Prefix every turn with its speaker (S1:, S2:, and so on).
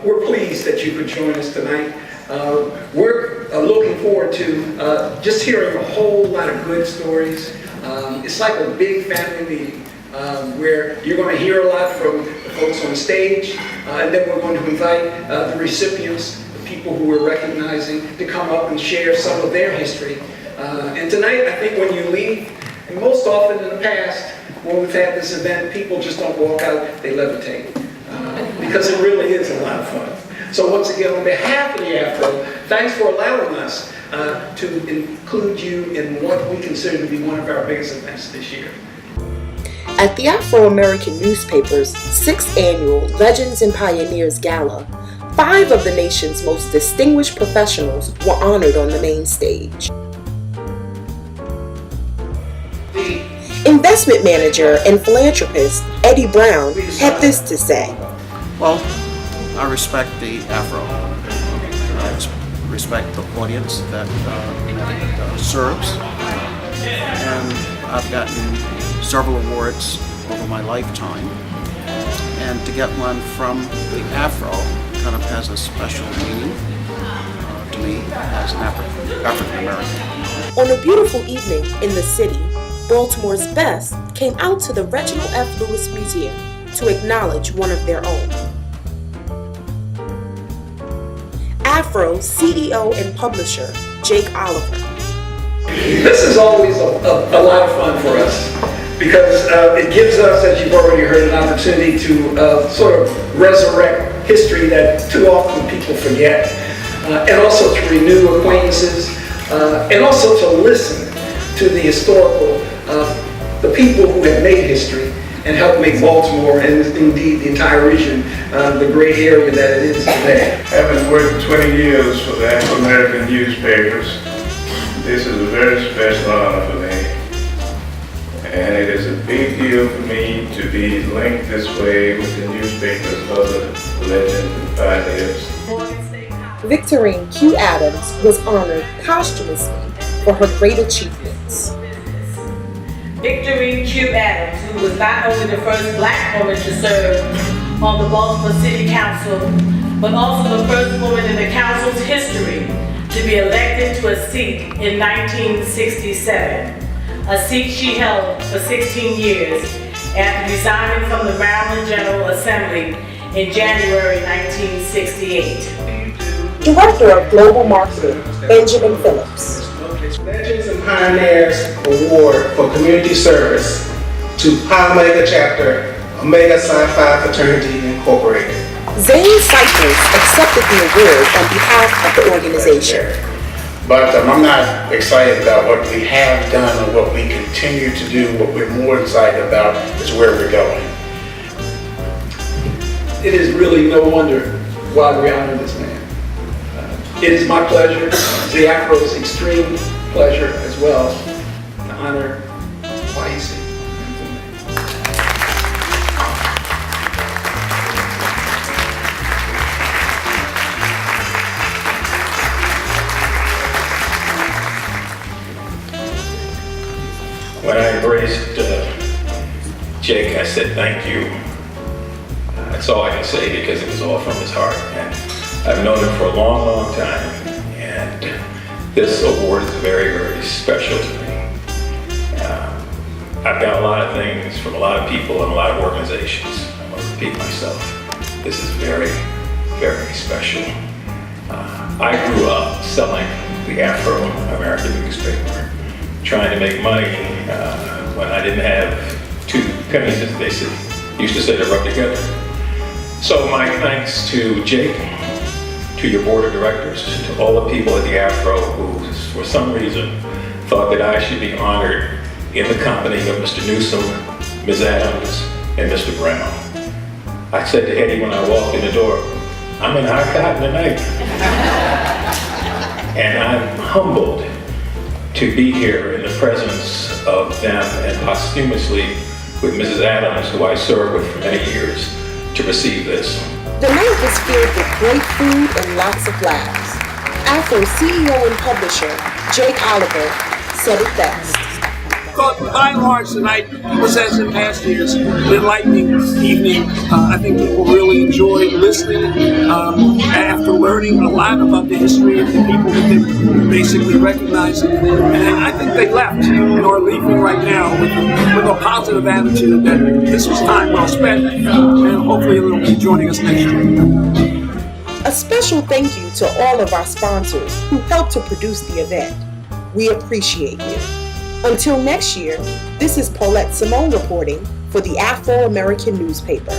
S1: We're pleased that you could join us tonight. We're looking forward to just hearing a whole lot of good stories. It's like a big family meeting where you're going to hear a lot from the folks on stage, and then we're going to invite the recipients, the people who we're recognizing, to come up and share some of their history. And tonight, I think when you leave, and most often in the past, when we've had this event, people just don't walk out, they levitate. Because it really is a lot of fun. So once again, on behalf of the AFRO, thanks for allowing us to include you in what we consider to be one of our biggest events this year.
S2: At the Afro-American newspaper's 6th annual Legends and Pioneers Gala, 5 of the nation's most distinguished professionals were honored on the main stage. Investment manager and philanthropist Eddie Brown had this to say.
S3: Well, I respect the AFRO. I respect the audience that it serves. And I've gotten several awards over my lifetime. And to get one from the AFRO kind of has a special meaning to me as an African American.
S2: On a beautiful evening in the city, Baltimore's best came out to the Reginald F. Lewis Museum to acknowledge one of their own. AFRO CEO and publisher Jake Oliver.
S1: This is always a lot of fun for us because it gives us, as you've already heard, an opportunity to sort of resurrect history that too often people forget, and also to renew acquaintances, and also to listen to the historical, the people who have made history and helped make Baltimore and indeed the entire region the great area that it is today.
S4: Having worked 20 years for the Afro-American newspapers, this is a very special honor for me. And it is a big deal for me to be linked this way with the newspaper's other legends and pioneers.
S2: Victorine Q. Adams was honored posthumously for her great achievements.
S5: Victorine Q. Adams, who was not only the first black woman to serve on the Baltimore City Council, but also the first woman in the council's history to be elected to a seat in 1967, a seat she held for 16 years after resigning from the Maryland General Assembly in January 1968.
S2: Director of Global Marketing, Benjamin Phillips.
S6: Legends and Pioneers Award for Community Service to Pi Omega Chapter, Omega Psi Phi Fraternity Incorporated.
S2: Zane Cyphers accepted the award on behalf of the organization.
S7: But I'm not excited about what we have done or what we continue to do. What we're more excited about is where we're going.
S1: It is really no wonder why we honor this man. It is my pleasure, the AFRO's extreme pleasure as well, to honor YEC.
S4: When I embraced Jake, I said thank you. That's all I can say because it was all from his heart. And I've known him for a long, long time. And this award is very, very special to me. I've got a lot of things from a lot of people and a lot of organizations. I won't repeat myself. This is very, very special. I grew up selling the Afro-American newspaper, trying to make money when I didn't have 2 pennies, as they used to say, to rub together. So my thanks to Jake, to your board of directors, to all the people at the AFRO who, for some reason, thought that I should be honored in the company of Mr. Newsom, Ms. Adams, and Mr. Brown. I said to Eddie when I walked in the door, I'm in high cotton tonight. And I'm humbled to be here in the presence of them and posthumously with Mrs. Adams, who I served with for many years, to receive this.
S2: The night was filled with great food and lots of laughs. AFRO CEO and publisher Jake Oliver said it best.
S8: thought by and large tonight was, as in past years, an enlightening evening. I think people really enjoyed listening after learning a lot about the history of the people that they basically recognizing. And I think they left, or are leaving right now with a positive attitude that this was time well spent, and hopefully they'll be joining us next year.
S2: A special thank you to all of our sponsors who helped to produce the event. We appreciate you. Until next year, this is Paulette Simone reporting for the Afro-American newspaper.